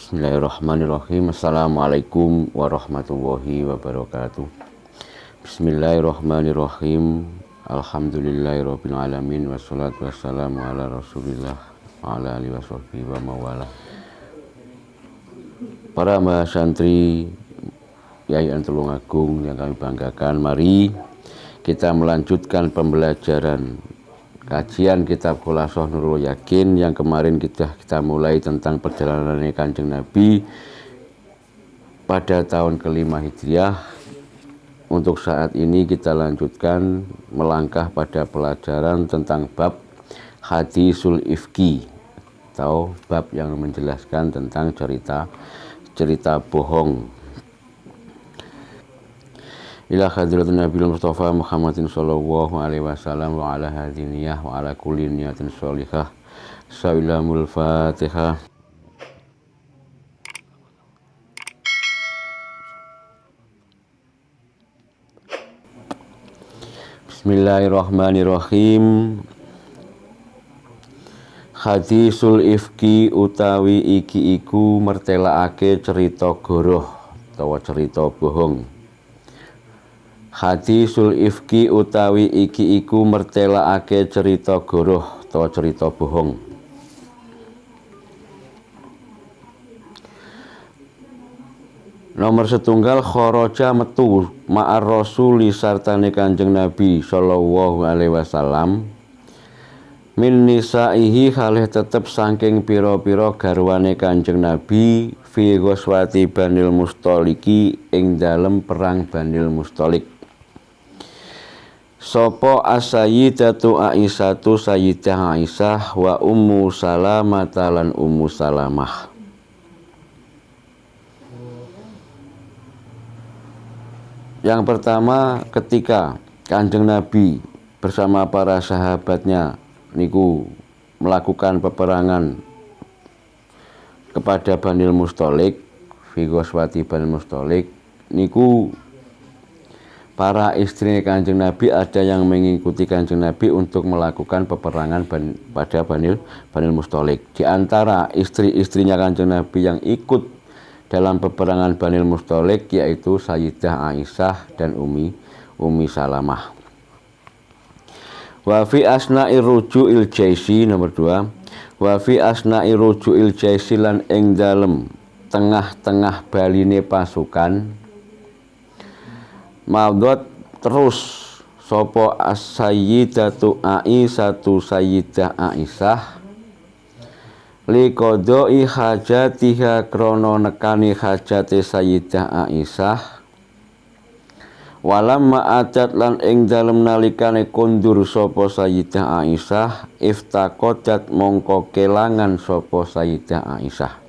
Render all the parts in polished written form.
Bismillahirrahmanirrahim. Assalamualaikum warahmatullahi wabarakatuh. Bismillahirrahmanirrahim. Alhamdulillahirabbil alamin wassalatu wassalamu ala Rasulillah wa ala alihi washabbihi wa mawala. Para mahasantri Yayan Tulungagung yang kami banggakan, mari kita melanjutkan pembelajaran kajian kitab Khulasaah Nurul Yakin yang kemarin kita mulai tentang perjalanan Kanjeng Nabi pada tahun kelima Hijriah. Untuk saat ini kita lanjutkan melangkah pada pelajaran tentang bab Hadisul Ifki, atau bab yang menjelaskan tentang cerita bohong. Ila hadratin Nabi Mustafa Muhammadin sallallahu alaihi wasallam wa ala hadiniyah wa ala kulli niyatin sholihah. Sawilamul Fatihah. Bismillahirrahmanirrahim. Hadisul Ifki utawi iki iku mertelaake cerita goroh utawa cerita bohong. Hadisul Ifki utawi iki iku mertelaake cerita goroh atau cerita bohong. Nomor setunggal, kharaja metu ma'ar rasuli sartane Kanjeng Nabi sallallahu alaihi wasallam min nisaihi halih tetep saking pira-pira garwane Kanjeng Nabi fi ghazwati Banil Musthaliki ing dalem perang Banil Mustalik. Sopo as-sayyidatu Aisyatu Sayyidah Aisyah wa Ummu Salamah lan Ummu Salamah. Yang pertama, ketika Kanjeng Nabi bersama para sahabatnya niku melakukan peperangan kepada Banil Mustalik, fi ghazwati Banil Mustalik niku para istri Kanjeng Nabi ada yang mengikuti Kanjeng Nabi untuk melakukan peperangan pada Banil Mustalik. Di antara istri-istrinya Kanjeng Nabi yang ikut dalam peperangan Banil Mustalik yaitu Sayyidah Aisyah dan Ummi Salamah. Wa fi asna'i ruju'il jaisi, nomor 2. Wa fi asna'i ruju'il jaisi lan ing dalem tengah-tengah baline pasukan Maldot terus sopo as-sayyidatu Aisyatu Sayyidah Aisyah liqodoi hajatiha krono nekani hajate Sayyidah Aisyah walamma adat lan ing dalem nalikane kondur sopo Sayyidah Aisyah iftaqodat mongko kelangan sopo Sayyidah Aisyah.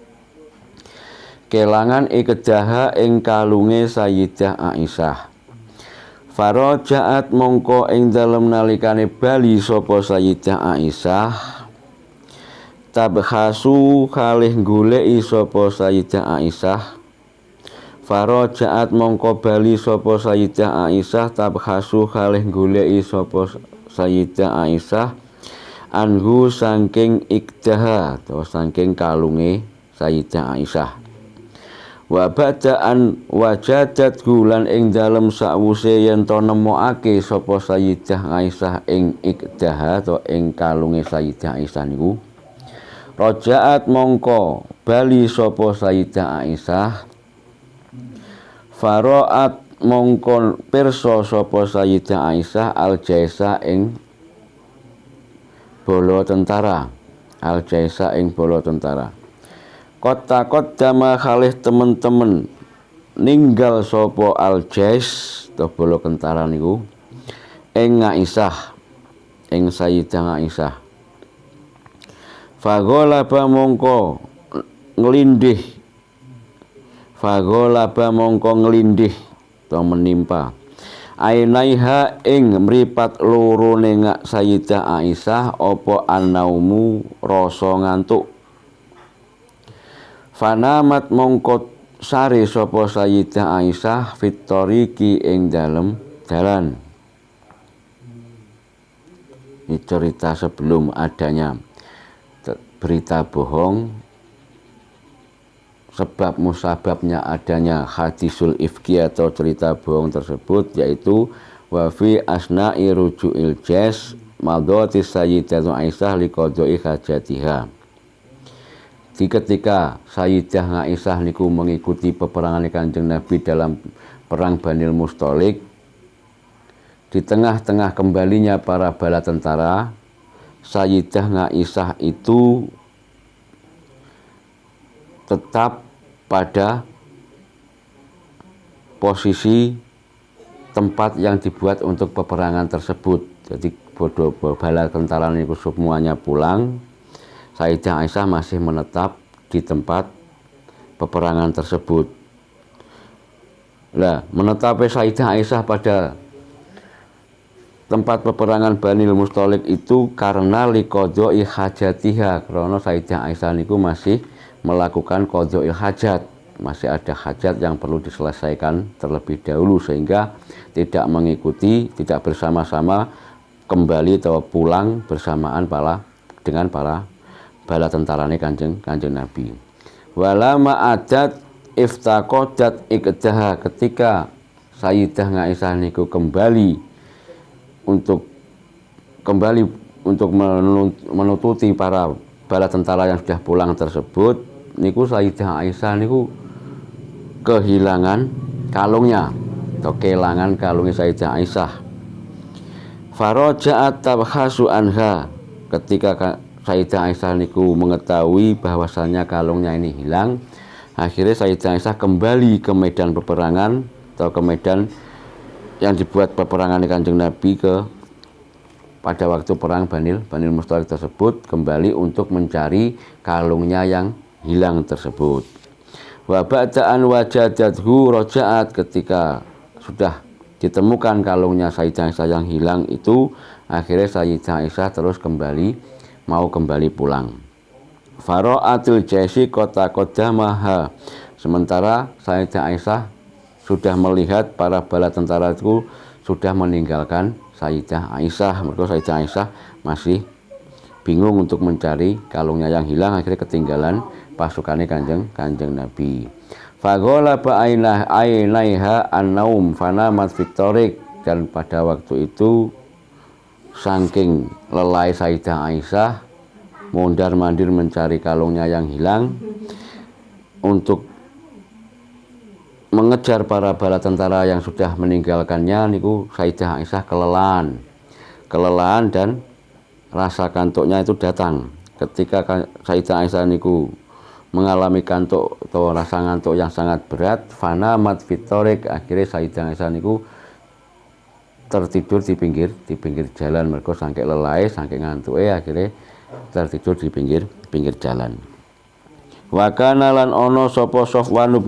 Kelangan ikedaha ing kalunge Sayyidah Aisyah. Farajaat mongko ing dalem nalikane bali sapa Sayyidah Aisyah tabhasu kalih goleki sapa Sayyidah Aisyah. Farajaat mongko bali sapa Sayyidah Aisyah tabhasu kalih goleki sapa Sayyidah Aisyah anhu saking ikdaha atau saking kalunge Sayyidah Aisyah. Wa ba'daan wajadat gulan ing dalem sakwuse yen to nemokake sapa Sayyidah Aisyah ing ikdaha atau ing kalunge Sayyidah Aisyah niku rajaat mongko bali sapa Sayyidah Aisyah faraat mongko pirsa sapa Sayyidah Aisyah al-jaisa ing bala tentara al-jaisa ing bala tentara. Kota dama khalih temen-temen ninggal sopo al-jais atau bolo kentara niku ing Aisyah ing Sayyidah Aisyah. Fagolaba mongko nglindih atau menimpa ainaiha ing mripat loro nengak Sayyidah Aisyah opo annaumu rasa ngantuk. Fanamat mongko sare sapa Sayyidah Aisyah fitoriki ing dalem dalan. Ini cerita sebelum adanya berita bohong sebab musababnya adanya hadisul ifki atau cerita bohong tersebut, yaitu wa fi asna'i ruju'il jas madhatis sayyidatu Aisyah liqadha'i hajatiha. Ketika Sayyidah Aisyah niku mengikuti peperangan Kanjeng Nabi dalam perang Banil Mustalik, di tengah-tengah kembalinya para bala tentara, Sayyidah Aisyah itu tetap pada posisi tempat yang dibuat untuk peperangan tersebut. Jadi bala tentara niku semuanya pulang, Sayyidah Aisyah masih menetap di tempat peperangan tersebut. Nah, menetapi Sayyidah Aisyah pada tempat peperangan Banil Mustalik itu karena liqadha'i hajatiha, karena Sayyidah Aisyah niku masih melakukan qadha'il hajat, masih ada hajat yang perlu diselesaikan terlebih dahulu, sehingga tidak mengikuti, tidak bersama-sama kembali atau pulang bersamaan dengan para bala tentarane Kanjeng Nabi. Walama adat iftaqadat ikdaha, ketika Sayyidah Aisyah niku kembali untuk menututi para bala tentara yang sudah pulang tersebut, niku Sayyidah Aisyah niku kehilangan kalungnya atau kehilangan kalungnya Sayyidah Aisyah. Faraja'at tabhasu anha, ketika Sayyidah Aisyah niku mengetahui bahwasannya kalungnya ini hilang, akhirnya Sayyidah Aisyah kembali ke medan peperangan atau ke medan yang dibuat peperangan Kanjeng Nabi pada waktu perang Banil Mustalik tersebut, kembali untuk mencari kalungnya yang hilang tersebut. Wa ba'da'an wajadathu raja'at, ketika sudah ditemukan kalungnya Sayyidah Aisyah yang hilang itu, akhirnya Sayyidah Aisyah terus mau kembali pulang. Fara'atul jaisi kota qadamaha, sementara Sayyidah Aisyah sudah melihat para bala tentara itu sudah meninggalkan Sayyidah Aisyah. Mereka Sayyidah Aisyah masih bingung untuk mencari kalungnya yang hilang, akhirnya ketinggalan pasukannya Kanjeng Nabi. Faghalaba ainaiha an-naum fanamat fitorik, dan pada waktu itu saking lelai Sayyidah Aisyah mondar-mandir mencari kalungnya yang hilang untuk mengejar para bala tentara yang sudah meninggalkannya, niku Sayyidah Aisyah kelelahan dan rasa kantuknya itu datang. Ketika Sayyidah Aisyah niku mengalami kantuk atau rasa ngantuk yang sangat berat, fanamat fitorik, akhirnya Sayyidah Aisyah niku tertidur di pinggir jalan. Mereka saking lelai, saking ngantuke, akhirnya tertidur di pinggir jalan. Wa kana lan ono sapa Sofwan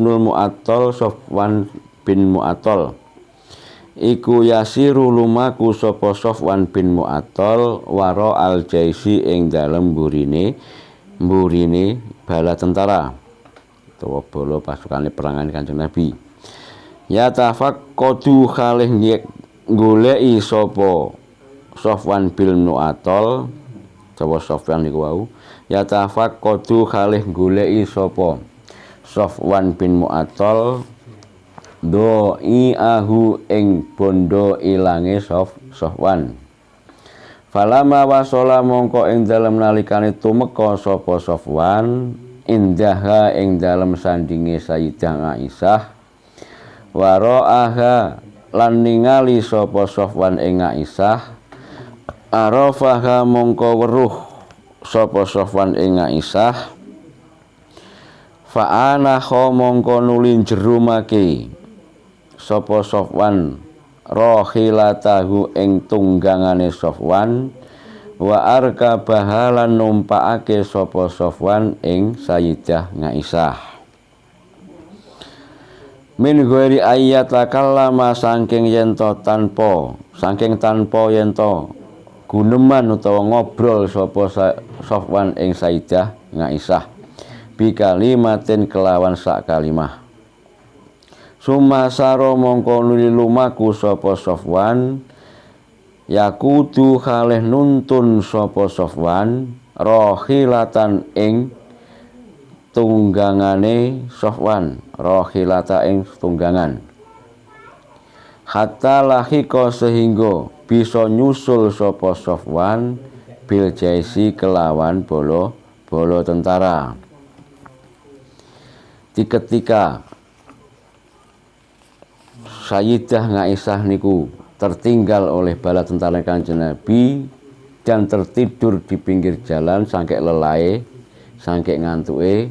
bin Mu'attal iku yasiru lumaku sapa Sofwan bin Mu'attal waro al jaisi ing dalem mburine bala tentara utawa bala pasukane perangan Kanjeng Nabi. Ya tafaqqadu khalih goleki sapa Sofwan bin Mu'attal, sapa Sofwan niku wau, ya tafaqqadu khalih goleki sapa Sofwan bin Mu'attal do'iahu ing bondo ilange Sofwan. Falama wasala mongko ing dalem nalikane tumeka sapa Sofwan indaha ing dalem sandinge Sayyidah Aisyah, wara'aha lan ningali sapa Sofwan ing Aisyah, arafaha mongko weruh sapa Sofwan ing Aisyah, fa'ana kho mongko nuli jerumake sapa Sofwan rohilatahu ing tunggangane Sofwan, wa arkabaha lan numpakake sapa Sofwan ing Sayyidah Aisyah. Min ghairi ayat takallama, saking tanpa yento guneman utawa ngobrol sapa Sofwan ing Sayyidah Aisyah bi kalimatin kelawan sak kalimah. Sumasaro mongko nuli lumaku sapa Sofwan yakudu khalih nuntun sapa Sofwan rohilatan ing tunggangane Sofwan rohilata ing tunggangan. Hatta lahika sehingga bisa nyusul sapa Sofwan bil jaisi kelawan bolo tentara. Ketika Sayyidah Aisyah niku tertinggal oleh bala tentara Kanjeng Nabi dan tertidur di pinggir jalan sangke lelahe, sangke ngantuke,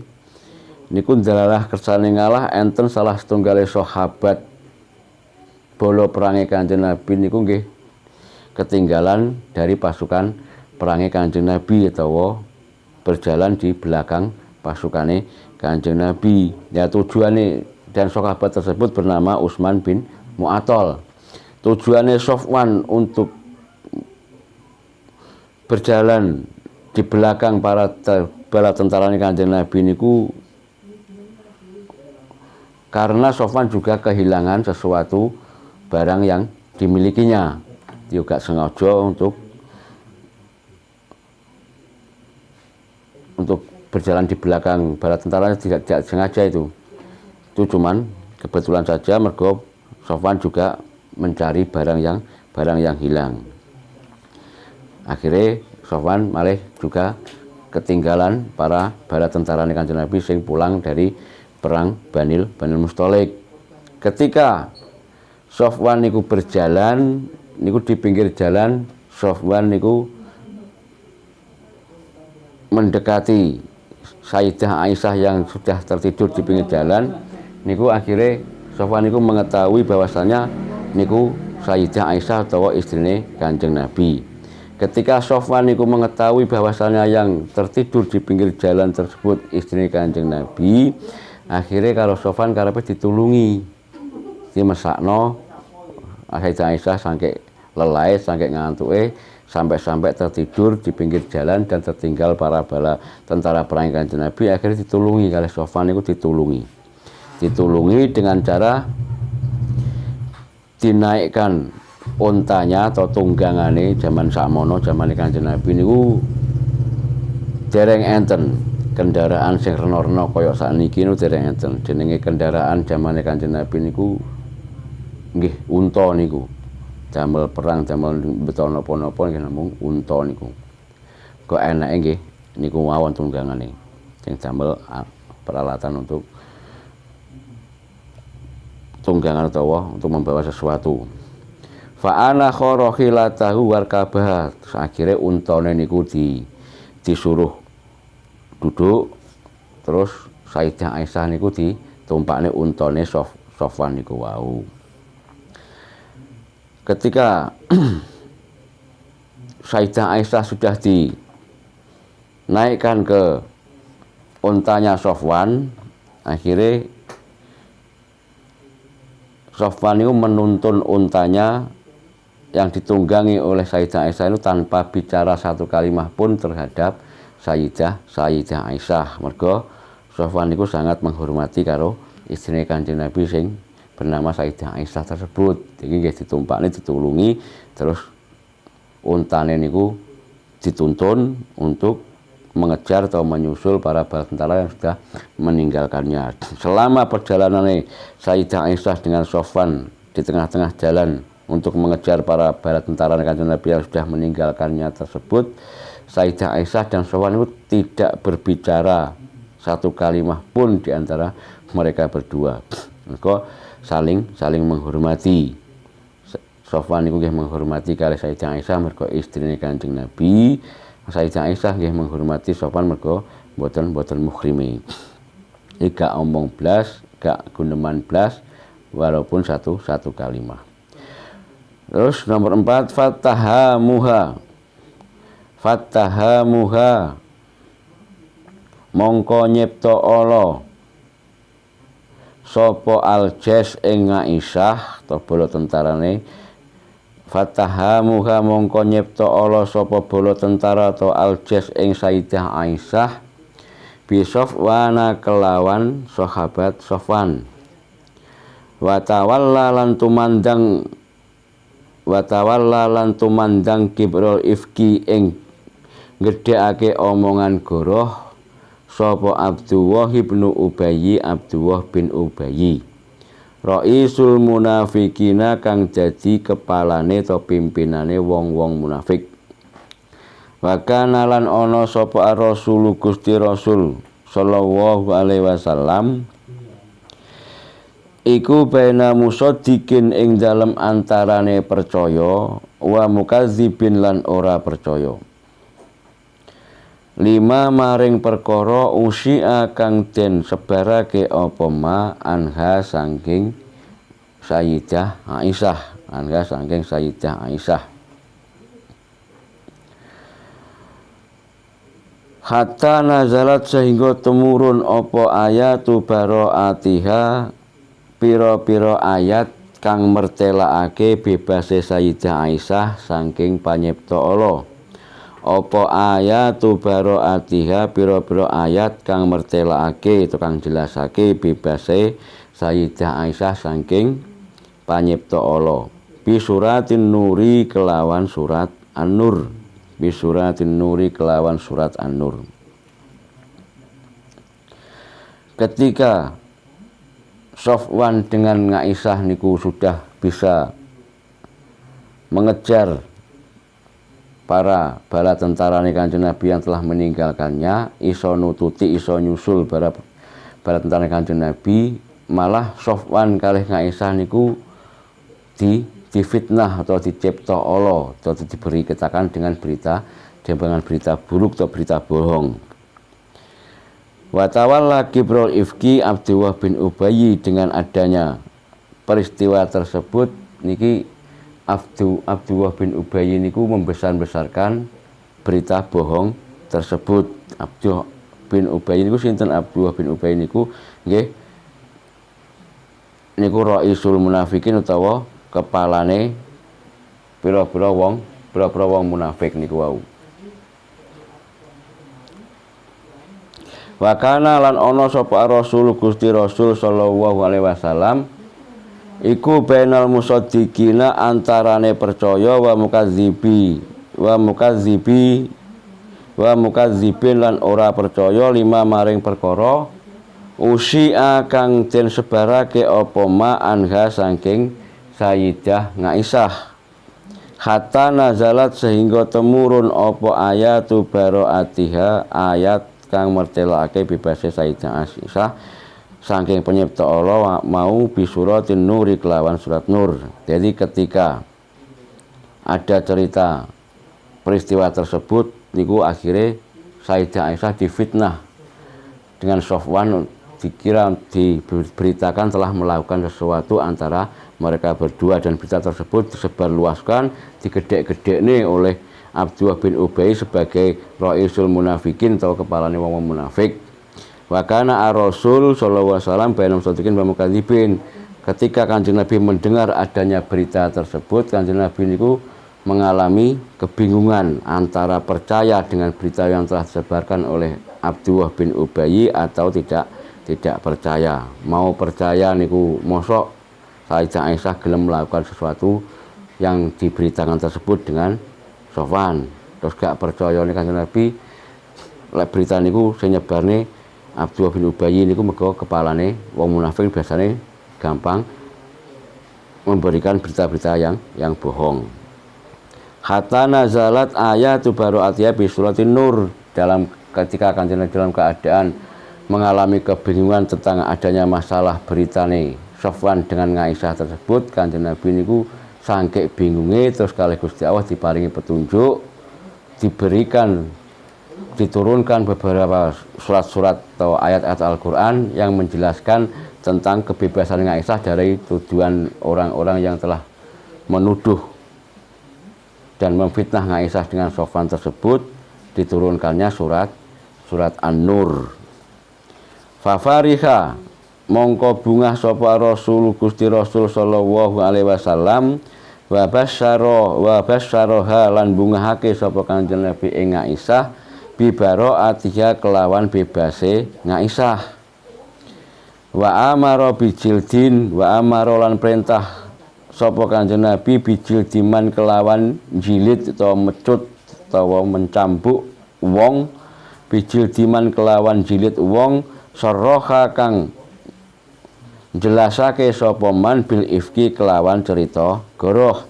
niku ndalalah kersane ngalah enten salah setunggale sahabat bolo perange Kanjeng Nabi niku nggih ketinggalan dari pasukan perange Kanjeng Nabi utawa berjalan di belakang pasukane Kanjeng Nabi. Ya tujuane dan sahabat tersebut bernama Utsman bin Mu'attal. Tujuannya Sofwan untuk berjalan di belakang bala tentara Kanjeng Nabi niku karena Sofwan juga kehilangan sesuatu barang yang dimilikinya. Juga sengaja untuk berjalan di belakang bala tentara, tidak sengaja itu cuman kebetulan saja mergo Sofwan juga mencari barang yang hilang. Akhirnya Sofwan malah juga ketinggalan para bala tentara Kanjeng Nabi sing pulang dari perang Banil Mustalik. Ketika Sofwan niku berjalan niku di pinggir jalan, Sofwan niku mendekati Sayyidah Aisyah yang sudah tertidur di pinggir jalan. Niku akhirnya Sofwan niku mengetahui bahwasanya niku Sayyidah Aisyah atau istrine Kanjeng Nabi. Ketika Sofwan niku mengetahui bahwasanya yang tertidur di pinggir jalan tersebut istrine Kanjeng Nabi, akhirnya kalau Sofwan karepe ditulungi, dimesakno Sayyidah Aisyah sangke lelahe, sangke ngantuke, sampai tertidur di pinggir jalan dan tertinggal para bala tentara perang Kanjeng Nabi. Akhirnya ditulungi kali Sofwan niku ditulungi dengan cara dinaikkan ontanya atau tunggangane. Zaman sakmono, zaman Kanjeng Nabi niku dereng enten kendaraan sing rena-rena kaya sakniki niku dereng enten. Jenenge kendaraan zaman Kanjeng Nabi niku nggih unta niku. Damel perang, damel beto napa-napa nggih namung unta niku. Kok enake nggih niku mawon tunggangane sing damel peralatan untuk tunggangan utawa untuk membawa sesuatu. Fa'ana khorohilatahu warkabah. Akhirnya untane niku disuruh duduk, terus Sayyidah Aisyah niku ditumpakne untane Sofwan niku wau. Ketika Sayyidah Aisyah sudah dinaikkan ke untanya Sofwan, akhirnya Sofwan itu menuntun untanya yang ditunggangi oleh Sayyidah Aisyah itu tanpa bicara satu kalimah pun terhadap Sayyidah Aisyah. Mergo Sofwan itu sangat menghormati karo istri Kanjeng Nabi sing bernama Sayyidah Aisyah tersebut. Jadi nggih ditumpakne ditulungi, terus untane niku dituntun untuk mengejar atau menyusul para bala tentara yang sudah meninggalkannya. Selama perjalanan Sayyidah Aisyah dengan Sofwan di tengah-tengah jalan untuk mengejar para bala tentara Kanjeng Nabi yang sudah meninggalkannya tersebut, Sayyidah Aisyah dan Sofwan itu tidak berbicara satu kalimah pun di antara mereka berdua. Mereka saling menghormati. Sofwan itu menghormati kali Sayyidah Aisyah mergo istrine Kanjeng Nabi. Sayyidah Aisyah nggih menghormati Sofwan mergo boten muhrimi. Iki gak omong blas, gak guneman blas walaupun satu kalimah. Terus nomor 4 fatahamuha mongko nyipta Allah sapa aljes ing Aisyah to bala tentarane. Fatahamuha mongko nyipta Allah sapa bala tentara atau aljes ing Sayyidah Aisyah bi Sofwana kelawan sahabat Sofwan. Watawalla lan tumandang kibrul ifki ing gedheake omongan goroh sapa Abdullah bin Ubayy bin Ubayy Raisul munafikina kang dadi kepalane atau pimpinane wong-wong munafik. Wa kana lan ana sapa Rasul Gusti Rasul sallallahu alaihi wasallam iku baina musaddiqin ing dalem antarane percaya wa mukadzibin lan ora percaya. 5 maring perkara usya kang den sebarake apa ma anha saking Sayyidah Aisyah hatta nazalat sehingga temurun apa ayatu baro'atiha pira-pira ayat kang mertelakake bebase Sayyidah Aisyah saking panyipta Allah. Apa ayatu baro'atiha pira-pira ayat kang mertelakake utawa kang jelasake bebase Sayyidah Aisyah saking panyipta Allah. Bi suratin nuri kelawan surat An-Nur. Bi suratin nuri kelawan surat An-Nur. Ketika Sofwan dengan Aisyah niku sudah bisa mengejar para bala tentara Kanjeng Nabi yang telah meninggalkannya, iso nututi, iso nyusul bala tentara Kanjeng Nabi, malah Sofwan kalih Aisyah niku difitnah atau dicipta Allah atau diberi ketakan dengan berita buruk atau berita bohong. Wa tawalla kibrul ifki Abdullah bin Ubayy dengan adanya peristiwa tersebut niki Abdullah bin Ubayy niku membesar-besarkan berita bohong tersebut. Abdullah bin Ubayy niku sinten? Abdullah bin Ubayy niku nggih niku raisul munafikin utawa kepalane pira-pira wong munafik niku wau. Wa kana lan ana sapa Rasul Gusti Rasul sallallahu alaihi wasallam iku bainal musaddiqina antarane percaya wa mukadzibin lan ora percaya 5 maring perkara usya kang den sebarake apa ma anha saking Sayyidah Aisyah hatta nazalat sehingga temurun apa ayatu baro'atiha ayat kang mertelake bebase Sayyidah Aisyah saking penyipta Allah mau bisuratin nuri kelawan surat Nur. Jadi ketika ada cerita peristiwa tersebut niku akhirnya Sayyidah Aisyah difitnah dengan Sofwan, dikira diberitakan telah melakukan sesuatu antara mereka berdua, dan berita tersebut disebarluaskan, digedek-gedek nih oleh Abdullah bin Ubayy sebagai raisul munafikin atau kepalanya wong munafik. Wa kana ar-rasul sallallahu alaihi wasallam bainal musaddiqin wa mukadzibin. Ketika Kanjeng Nabi mendengar adanya berita tersebut, Kanjeng Nabi niku mengalami kebingungan antara percaya dengan berita yang telah disebarkan oleh Abdullah bin Ubayy atau tidak percaya. Mau percaya niku mosok Sayyidah Aisyah gelem melakukan sesuatu yang diberitakan tersebut dengan Sofwan. Terus gak percaya nih Kanjeng Nabi lek berita niku sing nyebarne Abdullah bin Ubayy niku mergo kepalane wong munafik biasanya gampang memberikan berita-berita yang bohong. Hatta nazalat ayatu baro'atiyah bi suratin Nur. Dalam ketika Kanjeng Nabi dalam keadaan mengalami kebingungan tentang adanya masalah beritane Sofwan dengan Aisyah tersebut, Kanjeng Nabi niku saking bingunge terus kalih Gusti Allah diparingi petunjuk, diturunkan beberapa surat-surat atau ayat-ayat Al-Quran yang menjelaskan tentang kebebasan Aisyah dari tuduhan orang-orang yang telah menuduh dan memfitnah Aisyah dengan Sofwan tersebut. Diturunkannya surat An-Nur. Fafariha mongko bungah sapa Rasul Gusti Rasul sallallahu alaihi wasallam wa basyaraha lan bungahake sapa Kanjeng Nabi ing Aisyah bi baro'atiha kelawan bebase Aisyah. Wa amara bijildin wa amara lan perintah sapa Kanjeng Nabi bijildiman kelawan jilid atau mecut atau mencambuk wong bijil diman kelawan jilid wong soroha kang jelasake sapa man bil ifki kelawan cerita goroh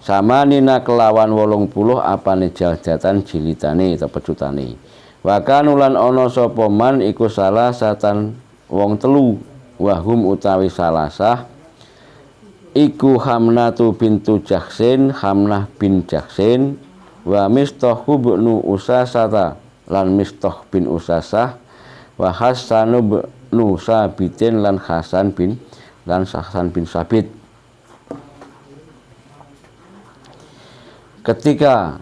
sama nina kelawan 80 apane jaldatan jilitane atau pecutane wakanulan ono sapa man iku salah satan wong telu wahum utawi salasah iku Hamnatu bintu Jaksin Hamnah bin Jaksin wa Mistohu bin Usasata lan Mistoh bin Usasah wa Hasanu bin Sabitin lan Hasan bin Sabit. Ketika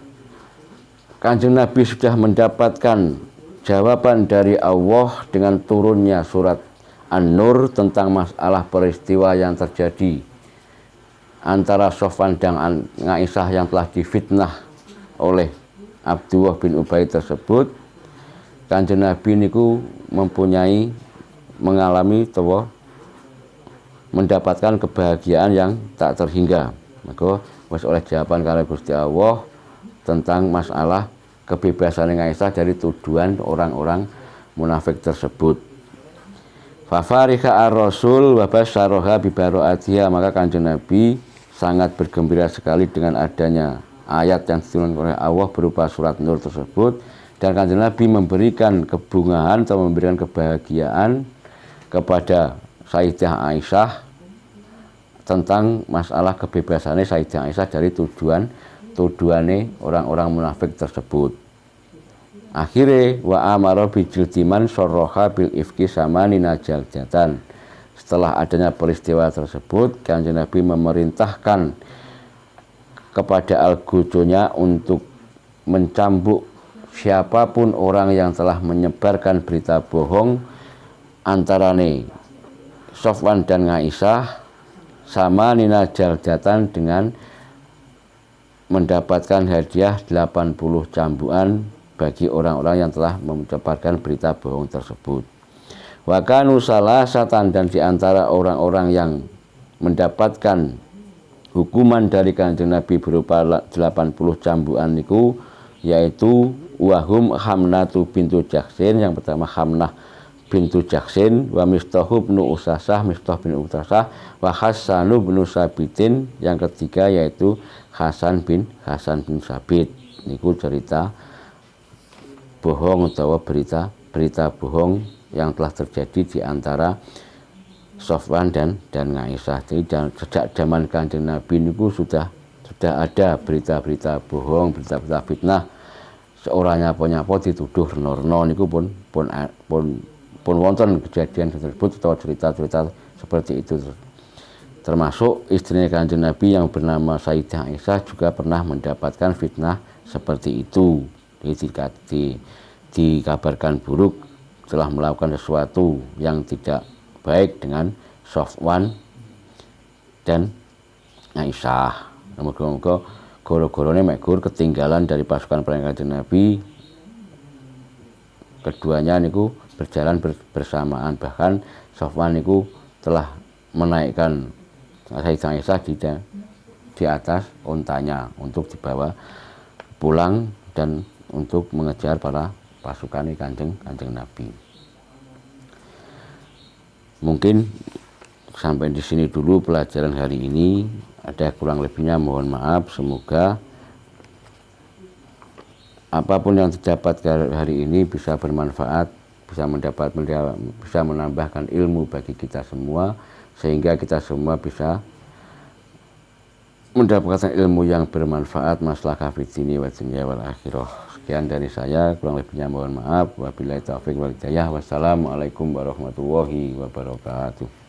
Kanjeng Nabi sudah mendapatkan jawaban dari Allah dengan turunnya surat An-Nur tentang masalah peristiwa yang terjadi antara Sofwan dan Aisyah yang telah difitnah oleh Abdullah bin Ubay tersebut, Kanjeng Nabi niku mengalami mendapatkan kebahagiaan yang tak terhingga. Maka wis oleh jawaban kali Gusti Allah tentang masalah kebebasan Aisyah dari tuduhan orang-orang munafik tersebut. Fafarika ar-Rasul wa basyaraha bi bara'atiha, maka Kanjeng Nabi sangat bergembira sekali dengan adanya ayat yang diturunkan oleh Allah berupa surat Nur tersebut, dan Kanjeng Nabi memberikan kebungahan atau memberikan kebahagiaan kepada Sayyidah Aisyah tentang masalah kebebasannya Sayyidah Aisyah dari tuduhannya orang-orang munafik tersebut. Akhirnya wa amara bijildiman sorroha bil ifki samanina jaldatan. Setelah adanya peristiwa tersebut, Kanjeng Nabi memerintahkan kepada algojonya untuk mencambuk siapapun orang yang telah menyebarkan berita bohong antarane Sofwan dan Aisyah samanina jaldatan dengan mendapatkan hadiah 80 cambukan bagi orang-orang yang telah menyebarkan berita bohong tersebut. Wa kanu salasatan, dan diantara orang-orang yang mendapatkan hukuman dari Kanjeng Nabi berupa 80 cambukan niku yaitu wahum Hamnatu bintu Jaksin, yang pertama Hamnah bintu Jaksin, wa Mistohu bin Usasah, Mistoh bin Usasah, wa Hasanu bin Sabitin, yang ketiga yaitu Hasan bin Sabit. Niku cerita bohong atau berita bohong yang telah terjadi di antara Sofwan dan Aisyah. Jadi sejak zaman Kanjeng Nabi niku sudah ada berita-berita bohong, berita-berita fitnah. Seorang nyapa dituduh reno-reno niku pun wonten kejadian tersebut atau cerita-cerita seperti itu. Termasuk istrinya Kanjeng Nabi yang bernama Sayyidah Aisyah juga pernah mendapatkan fitnah seperti itu. Dikabarkan buruk telah melakukan sesuatu yang tidak baik dengan Sofwan dan Aisyah. Moga-moga goro-gorone mekur ketinggalan dari pasukan perang Kanjeng Nabi. Keduanya niku berjalan bersamaan, bahkan Sofwan niku telah menaikkan Sayyidah Aisyah di atas untanya untuk dibawa pulang dan untuk mengejar para pasukan Kanjeng Nabi. Mungkin sampai di sini dulu pelajaran hari ini. Ada kurang lebihnya mohon maaf. Semoga apapun yang didapat hari ini bisa bermanfaat, bisa menambahkan ilmu bagi kita semua, sehingga kita semua bisa mendapatkan ilmu yang bermanfaat maslahah fid dini wa dunya wal akhirah. Sekian dari saya, kurang lebihnya mohon maaf. Wabillahi taufiq wal hidayah. Wassalamualaikum warahmatullahi wabarakatuh.